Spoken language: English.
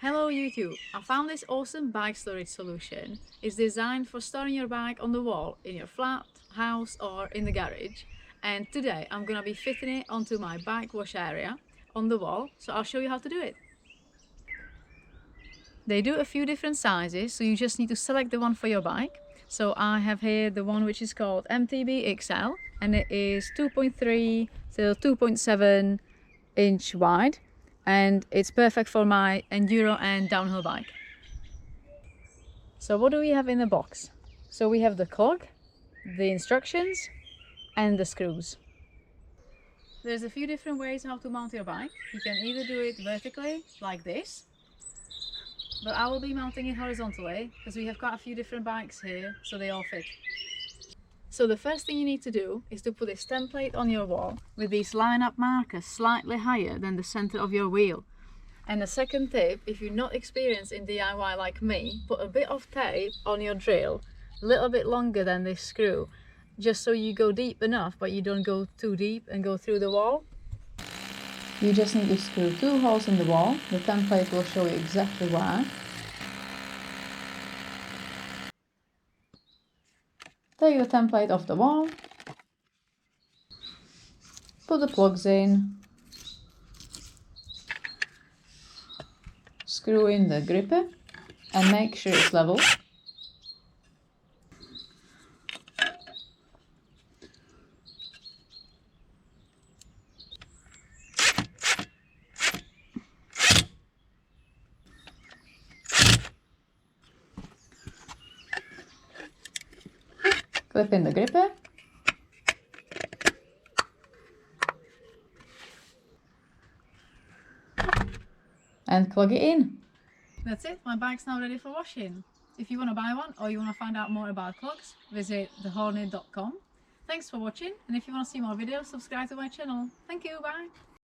Hello YouTube! I found this awesome bike storage solution. It's designed for storing your bike on the wall in your flat, house or in the garage. And today I'm gonna be fitting it onto my bike wash area on the wall, so I'll show you how to do it. They do a few different sizes, so you just need to select the one for your bike. So I have here the one which is called MTB XL and it is 2.3 to 2.7 inch wide. And it's perfect for my enduro and downhill bike. So what do we have in the box? So we have the clug, the instructions and the screws. There's a few different ways how to mount your bike. You can either do it vertically like this, but I will be mounting it horizontally because we have quite a few different bikes here, so they all fit. So the first thing you need to do is to put this template on your wall with these line-up markers slightly higher than the center of your wheel. And the second tip, if you're not experienced in DIY like me, put a bit of tape on your drill, a little bit longer than this screw, just so you go deep enough but you don't go too deep and go through the wall. You just need to screw 2 holes in the wall. The template will show you exactly why. Take the template off the wall, put the plugs in, screw in the gripper and make sure it's level. Clip in the gripper and plug it in. That's it, my bike's now ready for washing. If you want to buy one or you want to find out more about clugs, visit thehornit.com. Thanks for watching, and if you want to see more videos, subscribe to my channel. Thank you, bye!